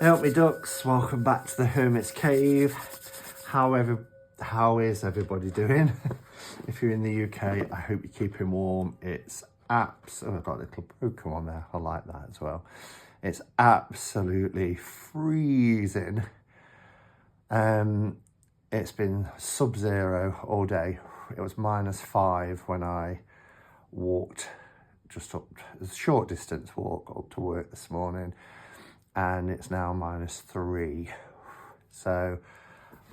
Help me ducks, welcome back to the Hermit's Cave. How is everybody doing? If you're in the UK, I hope you're keeping warm. It's I've got a little Pokemon there, I like that as well. It's absolutely freezing. It's been sub-zero all day. It was -5 when I walked just up, a short distance walk up to work this morning, and it's now -3. So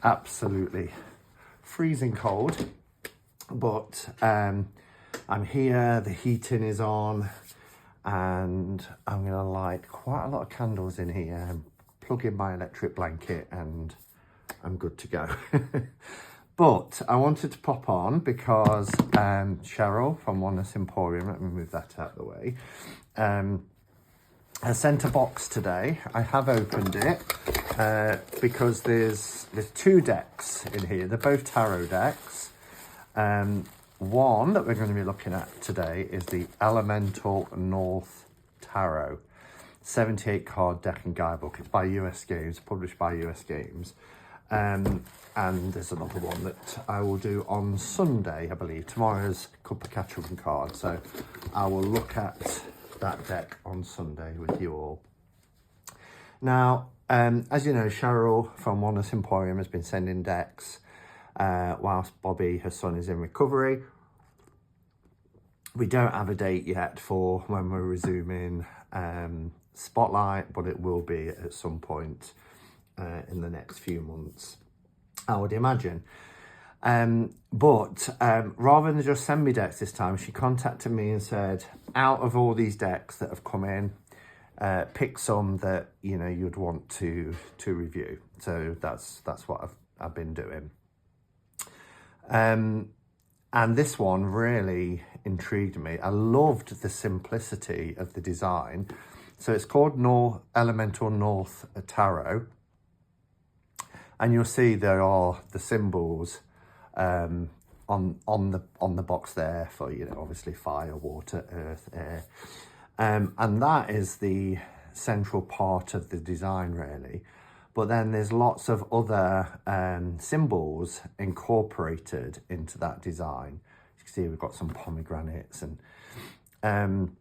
absolutely freezing cold, but I'm here, the heating is on, and I'm gonna light quite a lot of candles in here and plug in my electric blanket, and I'm good to go. But I wanted to pop on because Cheryl from Oneness Emporium, let me move that out of the way, has sent a box today. I have opened it because there's 2 decks in here. They're both tarot decks. One that we're going to be looking at today is the Elemental North Tarot 78 card deck and guidebook. It's by US Games, published by US Games. And there's another one that I will do on Sunday, I believe. Tomorrow's Cup of Catch Up and Cards, so I will look at that deck on Sunday with you all. Now, as you know, Cheryl from Oneness Emporium has been sending decks whilst Bobby, her son, is in recovery. We don't have a date yet for when we're resuming Spotlight, but it will be at some point in the next few months, I would imagine. But rather than just send me decks this time, she contacted me and said, out of all these decks that have come in, pick some that you'd want to review. So that's what I've been doing. And this one really intrigued me. I loved the simplicity of the design. So it's called Elemental North Tarot. And you'll see there are the symbols on the box there for, obviously fire, water, earth, air. And that is the central part of the design, really. But then there's lots of other symbols incorporated into that design. You can see we've got some pomegranates. And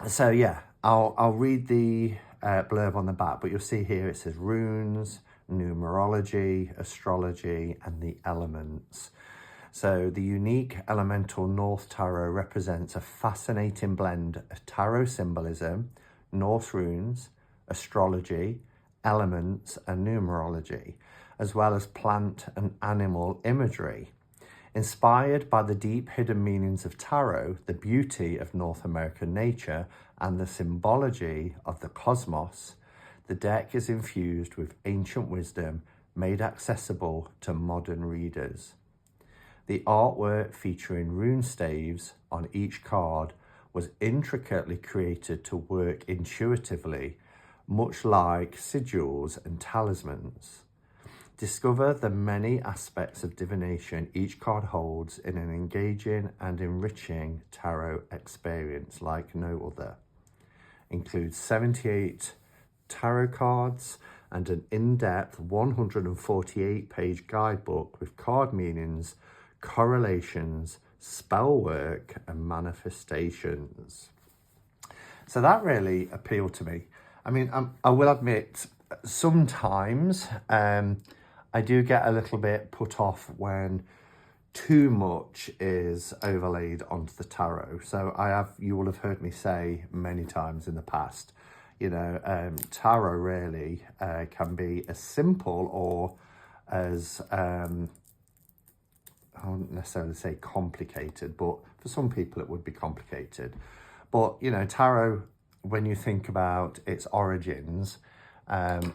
so, yeah, I'll read the blurb on the back, but you'll see here it says runes, numerology, astrology, and the elements. So the unique Elemental North Tarot represents a fascinating blend of tarot symbolism, Norse runes, astrology, elements, and numerology, as well as plant and animal imagery. Inspired by the deep hidden meanings of tarot, the beauty of North American nature, and the symbology of the cosmos, the deck is infused with ancient wisdom made accessible to modern readers. The artwork featuring rune staves on each card was intricately created to work intuitively, much like sigils and talismans. Discover the many aspects of divination each card holds in an engaging and enriching tarot experience like no other. Includes 78 tarot cards and an in-depth 148-page guidebook with card meanings, correlations, spell work, and manifestations. So that really appealed to me. I mean, I will admit, sometimes I do get a little bit put off when too much is overlaid onto the tarot. So you will have heard me say many times in the past, tarot really can be as simple or as, I wouldn't necessarily say complicated, but for some people it would be complicated. But, tarot, when you think about its origins,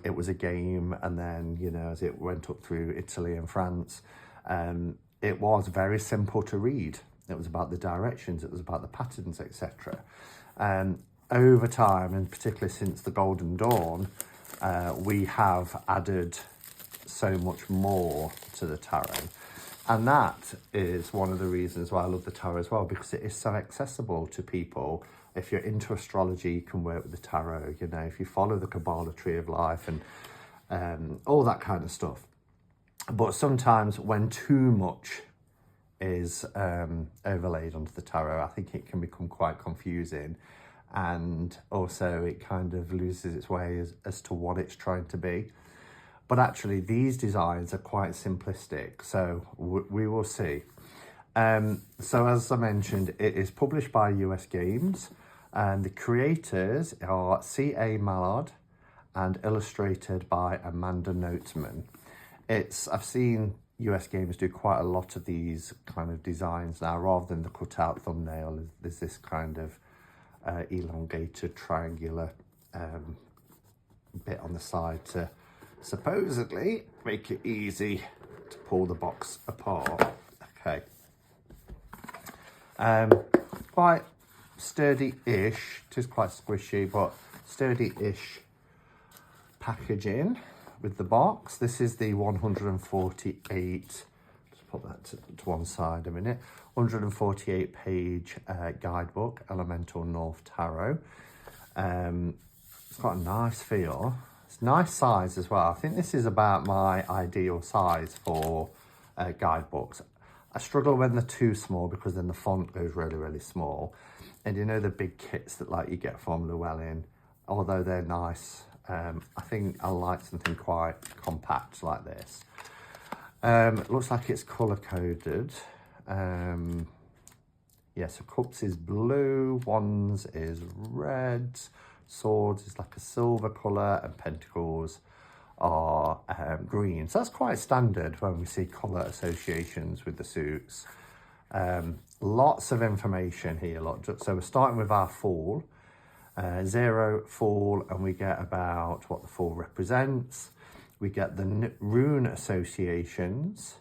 it was a game, and then, as it went up through Italy and France, it was very simple to read. It was about the directions, it was about the patterns, etc. Over time, and particularly since the Golden Dawn, we have added so much more to the tarot. And that is one of the reasons why I love the tarot as well, because it is so accessible to people. If you're into astrology, you can work with the tarot, you know, if you follow the Kabbalah tree of life and all that kind of stuff. But sometimes when too much is overlaid onto the tarot, I think it can become quite confusing, and also it kind of loses its way as to what it's trying to be. But actually these designs are quite simplistic, so we will see. So as I mentioned, it is published by US Games, and the creators are C.A. Mallard and illustrated by Amanda Noteman. I've seen US Games do quite a lot of these kind of designs now. Rather than the cutout thumbnail, there's this kind of elongated triangular bit on the side to supposedly make it easy to pull the box apart. Okay. Quite sturdy-ish. It is quite squishy, but sturdy-ish packaging with the box. This is the 148, just put that to one side a minute, 148 page guidebook, Elemental North Tarot. It's got a nice feel. It's nice size as well. I think this is about my ideal size for guidebooks. I struggle when they're too small because then the font goes really, really small. And you know the big kits that like you get from Llewellyn, although they're nice, I think I like something quite compact like this. It looks like it's colour coded. Yeah, so cups is blue, wands is red, swords is like a silver colour, and pentacles are green. So that's quite standard when we see colour associations with the suits. Lots of information here. So we're starting with our Fool, 0 Fool, and we get about what the Fool represents. We get the rune associations.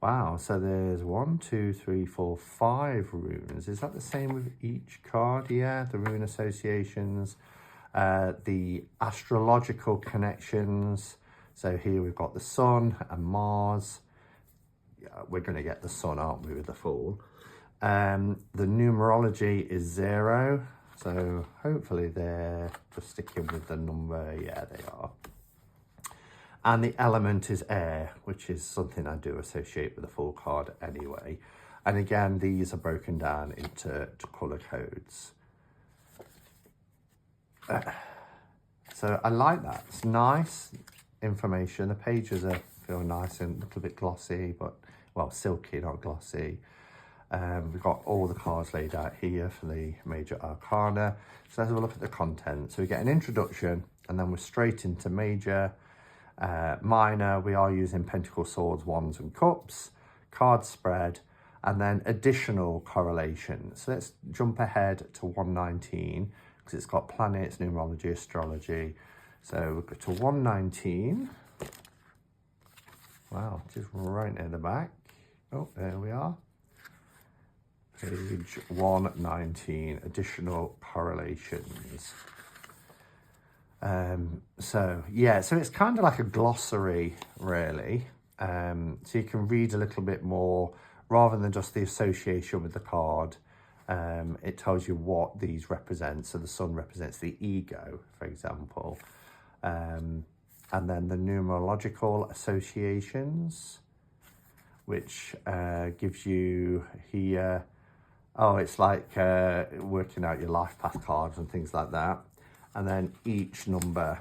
Wow, so there's 1, 2, 3, 4, 5 runes. Is that the same with each card? Yeah, the rune associations. The astrological connections. So here we've got the Sun and Mars. Yeah, we're going to get the Sun, aren't we, with the Fool? The numerology is 0. So hopefully they're just sticking with the number. Yeah, they are. And the element is air, which is something I do associate with the Fool card anyway. And again, these are broken down into colour codes. So I like that. It's nice information. The pages feel nice and a little bit glossy, but, well, silky, not glossy. We've got all the cards laid out here for the major arcana. So let's have a look at the content. So we get an introduction, and then we're straight into major. Minor, we are using Pentacles, Swords, Wands and Cups, card spread, and then additional correlations. So let's jump ahead to 119 because it's got planets, numerology, astrology. So we'll go to 119. Wow, just right near the back. Oh, there we are. Page 119, additional correlations. So yeah, so it's kind of like a glossary really. So you can read a little bit more rather than just the association with the card. It tells you what these represent. So the Sun represents the ego, for example. And then the numerological associations, which gives you here, oh, it's like working out your life path cards and things like that. And then each number,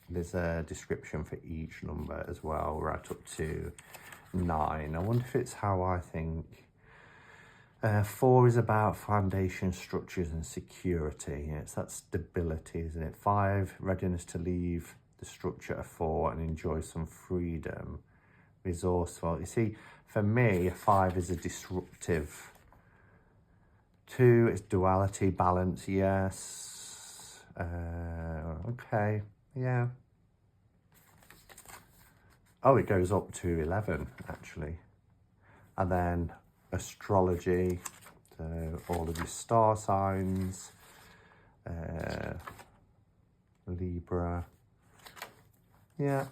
there's a description for each number as well, right up to 9. I wonder if it's how I think. 4 is about foundation, structures and security. It's that stability, isn't it? 5, readiness to leave the structure of 4 and enjoy some freedom. Resourceful. You see, for me, 5 is a disruptive. 2 is duality, balance, yes. Okay, yeah. Oh, it goes up to 11 actually. And then astrology, so all of your star signs, Libra, yeah.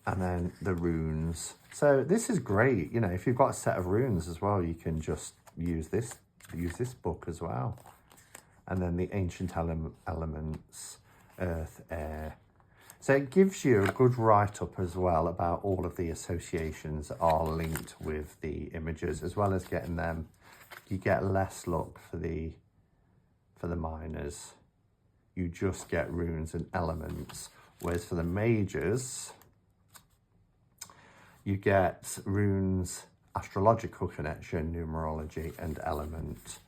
and then the runes. So this is great. You know, if you've got a set of runes as well, you can just use this book as well. And then the ancient elements, earth, air. So it gives you a good write-up as well about all of the associations that are linked with the images, as well as getting them. You get less luck for the minors. You just get runes and elements. Whereas for the mages, you get runes, astrological connection, numerology, and element,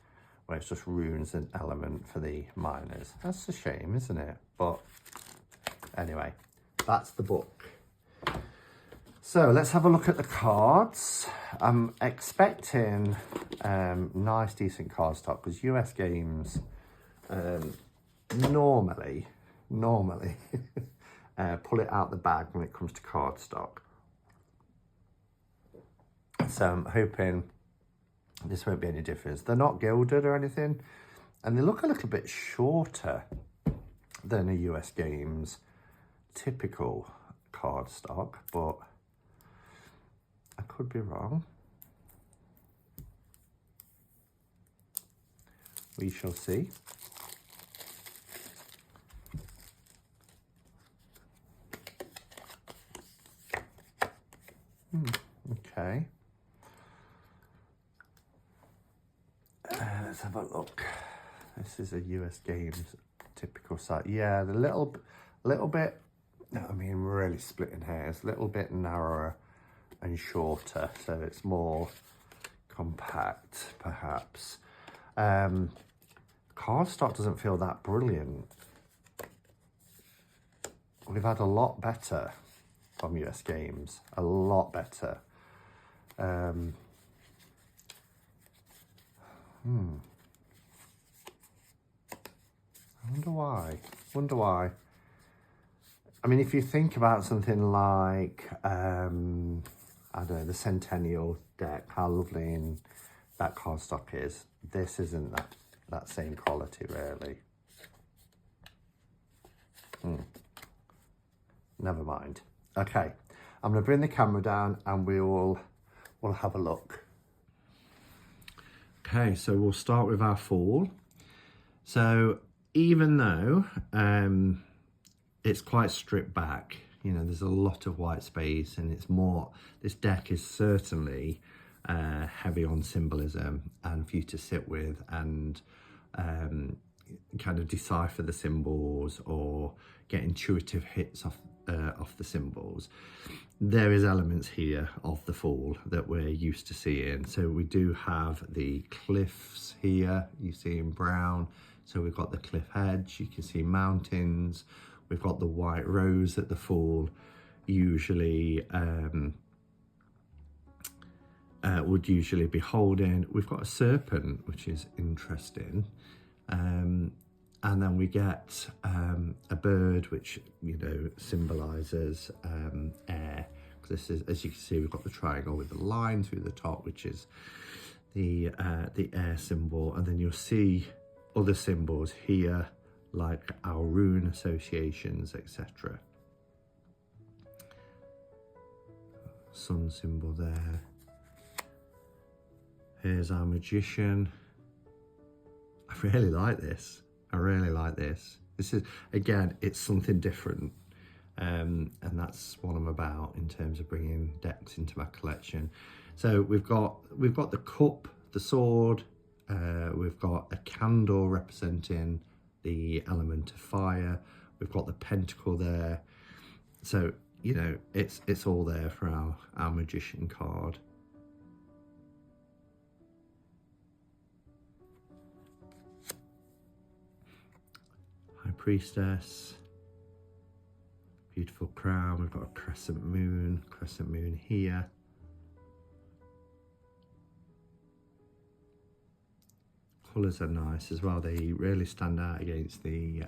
where it's just runes and element for the minors. That's a shame, isn't it? But anyway, that's the book. So let's have a look at the cards. I'm expecting nice, decent card stock, because US Games normally pull it out the bag when it comes to card stock. So I'm hoping this won't be any difference. They're not gilded or anything, and they look a little bit shorter than a US Games typical card stock, but I could be wrong. We shall see. Okay. Let's have a look. This is a US Games typical site. Yeah, the little bit, I mean, really splitting hairs, a little bit narrower and shorter, so it's more compact, perhaps. Cardstock doesn't feel that brilliant. We've had a lot better from US Games, a lot better. I wonder why. I mean, if you think about something like, I don't know, the Centennial deck, how lovely that cardstock is. This isn't that same quality, really. Never mind. Okay, I'm going to bring the camera down and we'll have a look. Okay, so we'll start with our fall. So even though it's quite stripped back, you know, there's a lot of white space, and it's more, this deck is certainly heavy on symbolism and for you to sit with and kind of decipher the symbols or get intuitive hits off the symbols. There is elements here of the fall that we're used to seeing. So we do have the cliffs here, you see in brown. So we've got the cliff edge, you can see mountains. We've got the white rose at the fall, usually would usually be holding. We've got a serpent, which is interesting. And then we get a bird, which, you know, symbolises air. This is, as you can see, we've got the triangle with the line through the top, which is the air symbol. And then you'll see other symbols here, like our rune associations, etc. Sun symbol there. Here's our magician. I really like this. I really like this. This is, again, it's something different. And that's what I'm about in terms of bringing decks into my collection. So we've got the cup, the sword, we've got a candle representing the element of fire. We've got the pentacle there. So, you know, it's all there for our magician card. High priestess, beautiful crown. We've got a crescent moon here. Colours are nice as well. They really stand out against the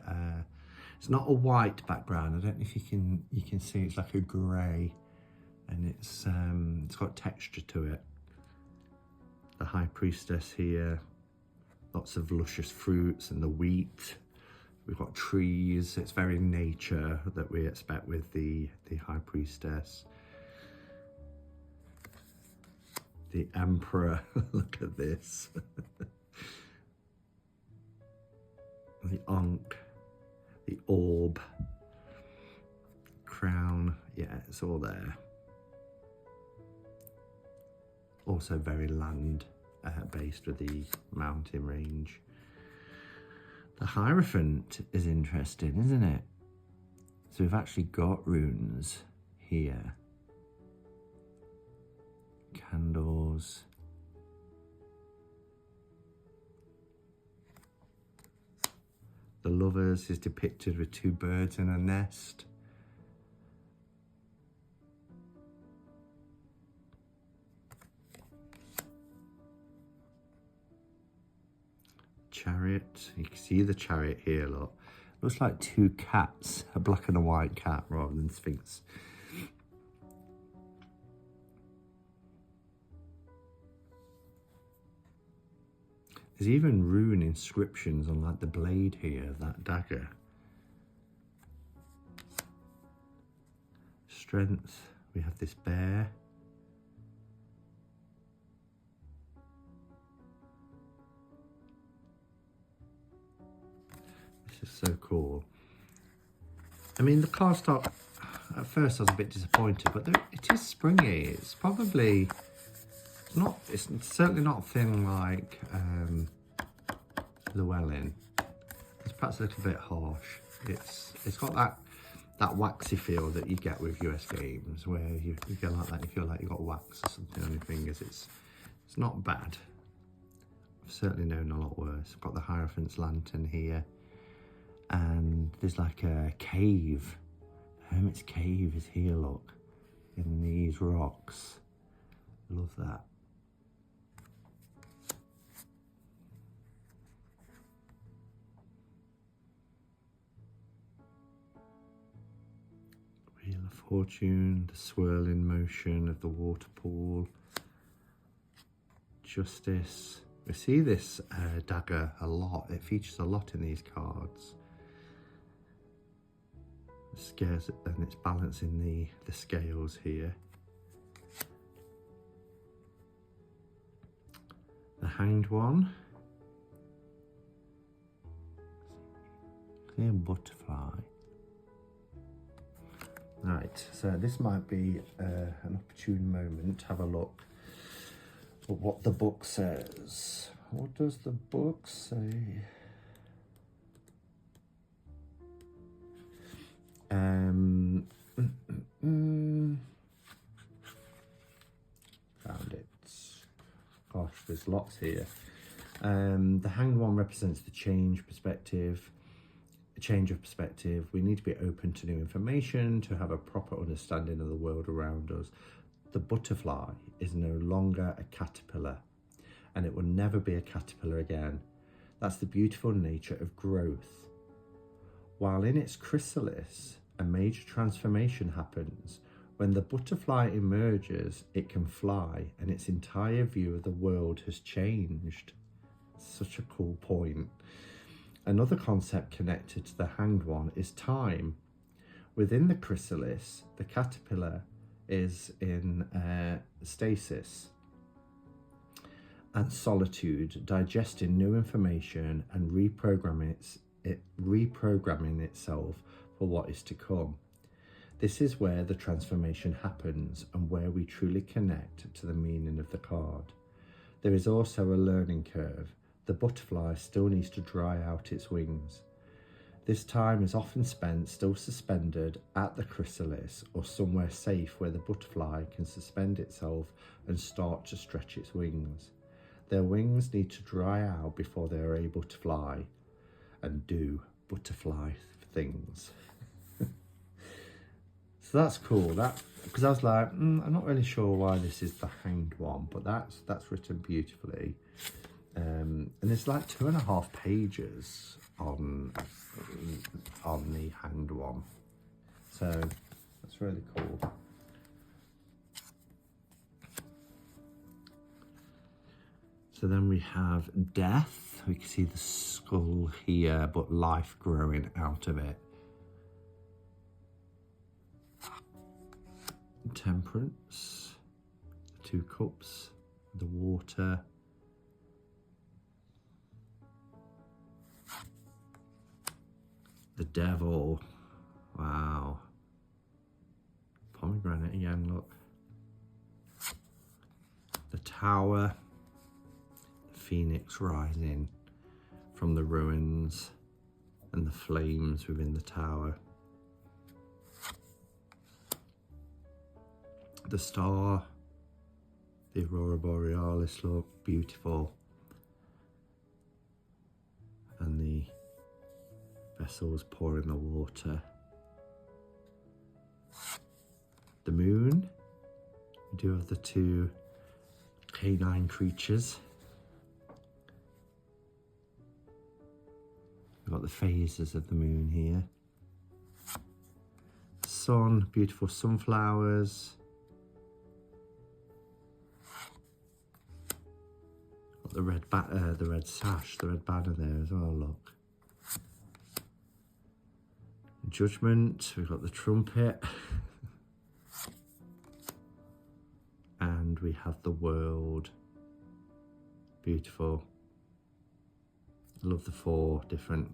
it's not a white background. I don't know if you can see, it's like a grey, and it's got texture to it. The high priestess here, lots of luscious fruits and the wheat. We've got trees. It's very nature that we expect with the High Priestess. The Emperor, look at this. The Ankh, the Orb, Crown, yeah, it's all there. Also very land based with the mountain range. The Hierophant is interesting, isn't it? So we've actually got runes here. Candles. The Lovers is depicted with two birds in a nest. Chariot, you can see the chariot here, look. Looks like two cats, a black and a white cat rather than Sphinx. There's even rune inscriptions on like the blade here of that dagger. Strength, we have this bear. This is so cool. I mean, the cardstock, at first I was a bit disappointed, but it is springy. It's probably, it's certainly not thin like the Welling. It's perhaps a little bit harsh. It's got that waxy feel that you get with US games, where you feel like that, you feel like you've got wax or something on your fingers. It's not bad. I've certainly known a lot worse. I've got the Hierophant's lantern here, and there's like a cave. Hermit's cave is here, look, in these rocks. Love that. Wheel of Fortune, the swirling motion of the water pool. Justice. We see this dagger a lot. It features a lot in these cards. The scales, and it's balancing the scales here. The Hanged One. See a butterfly. Right, so this might be an opportune moment to have a look at what the book says. What does the book say? Found it. Gosh, there's lots here. The Hanged One represents the change of perspective. We need to be open to new information to have a proper understanding of the world around us. The butterfly is no longer a caterpillar, and it will never be a caterpillar again. That's the beautiful nature of growth. While in its chrysalis, a major transformation happens. When the butterfly emerges, it can fly, and its entire view of the world has changed. Such a cool point. Another concept connected to the Hanged One is time. Within the chrysalis, the caterpillar is in stasis and solitude, digesting new information and reprogramming itself for what is to come. This is where the transformation happens and where we truly connect to the meaning of the card. There is also a learning curve. The butterfly still needs to dry out its wings. This time is often spent still suspended at the chrysalis or somewhere safe where the butterfly can suspend itself and start to stretch its wings. Their wings need to dry out before they are able to fly and do butterfly things. So that's cool. Because I was like, I'm not really sure why this is the Hanged One, but that's written beautifully. And there's like 2.5 pages on the Hanged One, so that's really cool. So then we have death. We can see the skull here, but life growing out of it. Temperance, the 2 cups, the water. The devil, wow. Pomegranate again, look. The tower, the phoenix rising from the ruins and the flames within the tower. The star, the aurora borealis, look, beautiful. And the vessels pouring the water. The moon, we do have the 2 canine creatures. We've got the phases of the moon here. Sun, beautiful sunflowers. Got the red sash, the red banner there as well, look. Judgment, we've got the trumpet. And we have the world. Beautiful. I love the 4 different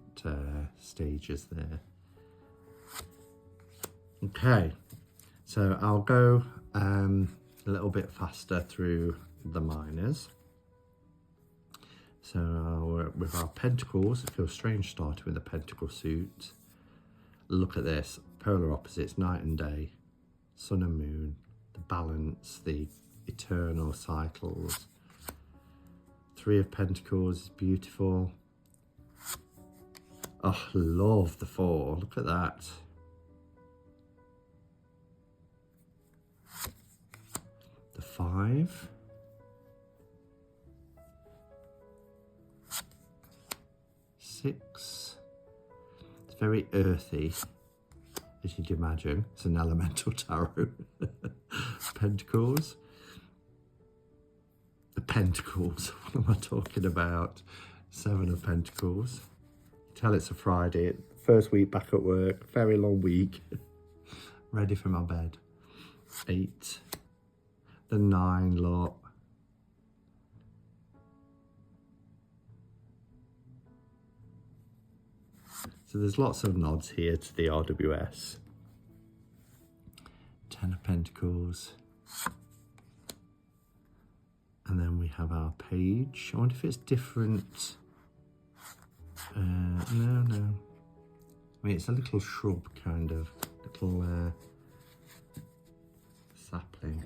stages there. Okay, so I'll go a little bit faster through the minors. So with our pentacles, it feels strange starting with a pentacle suit. Look at this, polar opposites, night and day, sun and moon, the balance, the eternal cycles. 3 of Pentacles is beautiful. Oh, love the 4, look at that. The 5. 6. It's very earthy, as you'd imagine. It's an elemental tarot. Pentacles. The Pentacles, what am I talking about? 7 of Pentacles. Tell it's a Friday, first week back at work, very long week. Ready for my bed. 8. The 9 lot. So there's lots of nods here to the RWS. 10 of Pentacles. And then we have our page. I wonder if it's different. No. I mean, it's a little shrub, kind of. Little sapling.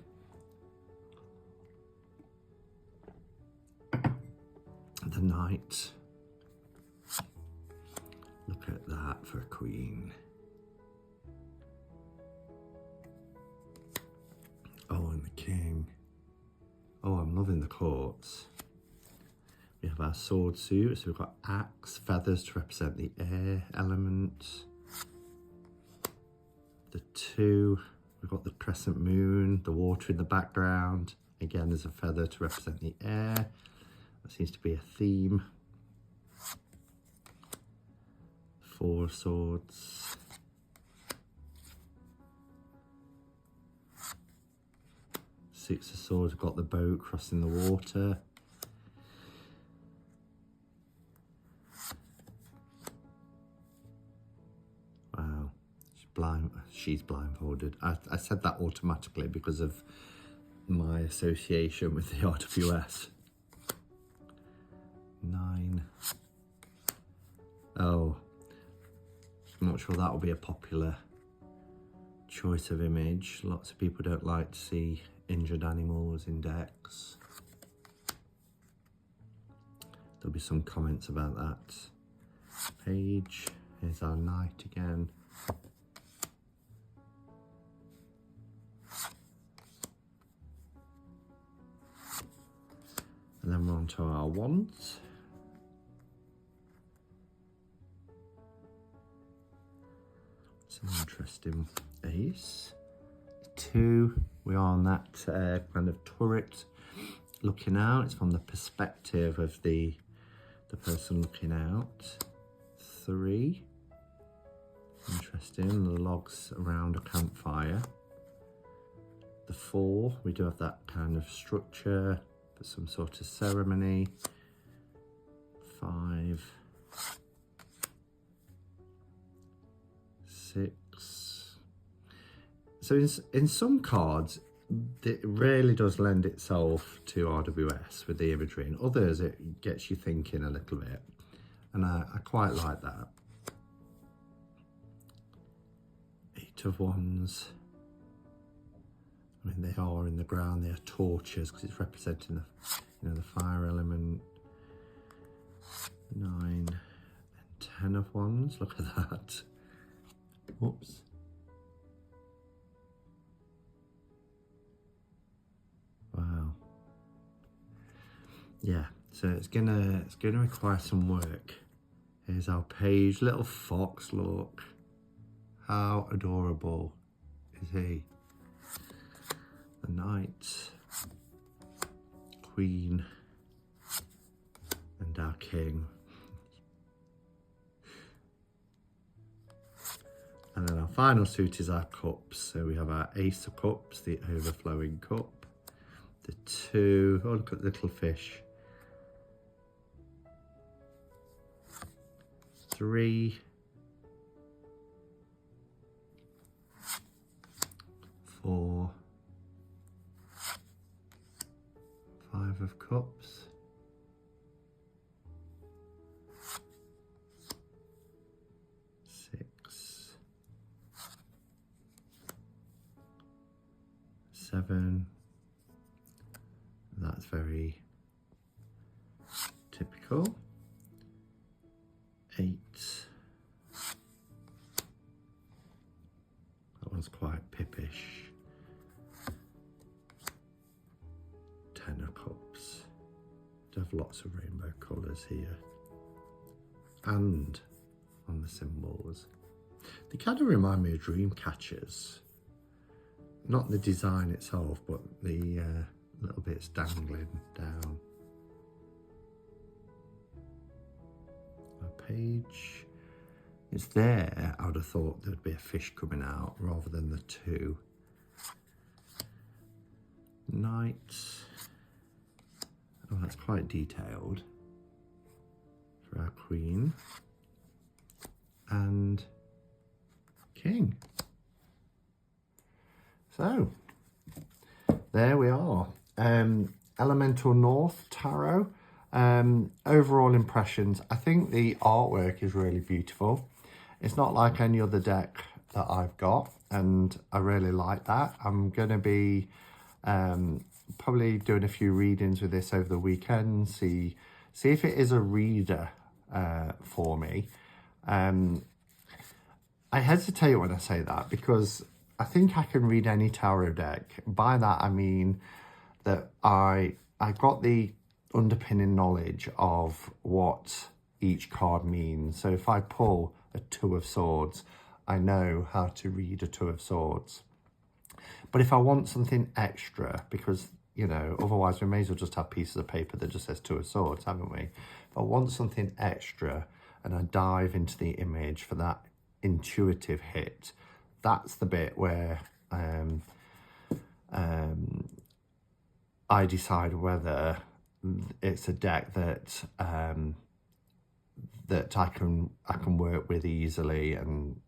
The Knight. Look at that for a queen. Oh, and the king. Oh, I'm loving the courts. We have our sword suit, so we've got axe, feathers to represent the air element. The 2, we've got the crescent moon, the water in the background. Again, there's a feather to represent the air. That seems to be a theme. 4 swords. Six of Swords, we've got the boat crossing the water. Wow, she's blindfolded. I said that automatically because of my association with the RWS. 9. Oh, I'm not sure that will be a popular choice of image. Lots of people don't like to see injured animals in decks. There'll be some comments about that. Page, here's our knight again. And then we're on to our wands. Some interesting ace. 2, we are on that kind of turret looking out. It's from the perspective of the person looking out. 3. Interesting, the logs around a campfire. The 4, we do have that kind of structure, but some sort of ceremony. 5, 6. So in some cards, it really does lend itself to RWS with the imagery. In others, it gets you thinking a little bit. And I quite like that. 8 of Wands. I mean, they are in the ground, they are torches because it's representing the, you know, the fire element. 9 and 10 of Wands, look at that. Whoops. Wow. Yeah, so it's gonna require some work. Here's our page, little fox, look. How adorable is he? The Knight, Queen, and our King. And then our final suit is our cups. So we have our Ace of Cups, the overflowing cup. The 2, oh look at the little fish. 3. 4. 5 of Cups. 6. 7. That's very typical. 8. That one's quite pippish. 10 of Cups. Do have lots of rainbow colours here. And on the symbols. They kind of remind me of dream catchers. Not the design itself, but the little bits dangling down. A page. It's there. I would have thought there'd be a fish coming out rather than the 2. Knight. Oh, that's quite detailed for our Queen. And King. So, there we are. Elemental North Tarot. Overall impressions. I think the artwork is really beautiful. It's not like any other deck that I've got, and I really like that. I'm going to be probably doing a few readings with this over the weekend, see if it is a reader for me. I hesitate when I say that because I think I can read any tarot deck. By that I mean that I got the underpinning knowledge of what each card means. So if I pull a 2 of Swords, I know how to read a 2 of Swords. But if I want something extra, because, you know, otherwise we may as well just have pieces of paper that just says 2 of Swords, haven't we? If I want something extra and I dive into the image for that intuitive hit, that's the bit where I decide whether it's a deck that that I can work with easily, and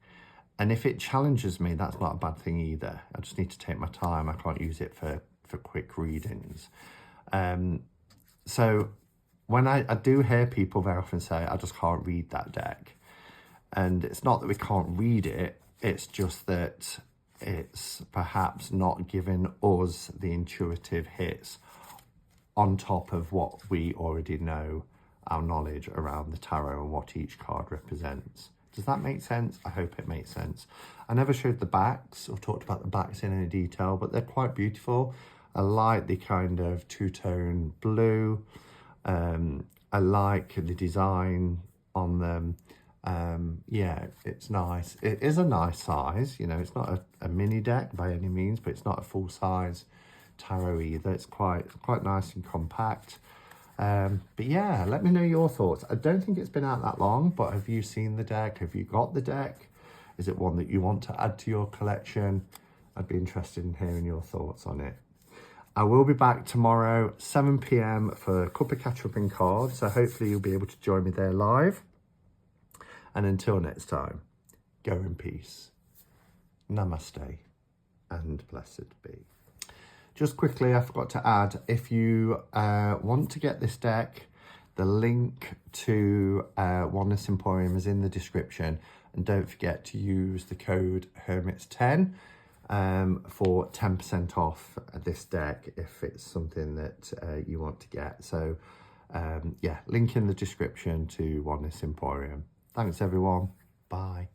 if it challenges me, that's not a bad thing either. I just need to take my time. I can't use it for quick readings. So when I do hear people very often say, I just can't read that deck. And it's not that we can't read it, it's just that it's perhaps not giving us the intuitive hits on top of what we already know, our knowledge around the tarot and what each card represents. Does that make sense? I hope it makes sense. I never showed the backs or talked about the backs in any detail, but they're quite beautiful. I like the kind of two-tone blue. I like the design on them. Yeah, it's nice. It is a nice size, you know, it's not a mini deck by any means, but it's not a full size tarot either. It's quite nice and compact. But yeah, let me know your thoughts. I don't think it's been out that long, but have you seen the deck? Have you got the deck? Is it one that you want to add to your collection? I'd be interested in hearing your thoughts on it. I will be back tomorrow, 7 p.m. for a cup of catch-up in cards. So hopefully you'll be able to join me there live. And until next time, go in peace. Namaste and blessed be. Just quickly, I forgot to add, if you want to get this deck, the link to Oneness Emporium is in the description. And don't forget to use the code HERMITS10 for 10% off this deck if it's something that you want to get. So yeah, link in the description to Oneness Emporium. Thanks everyone. Bye.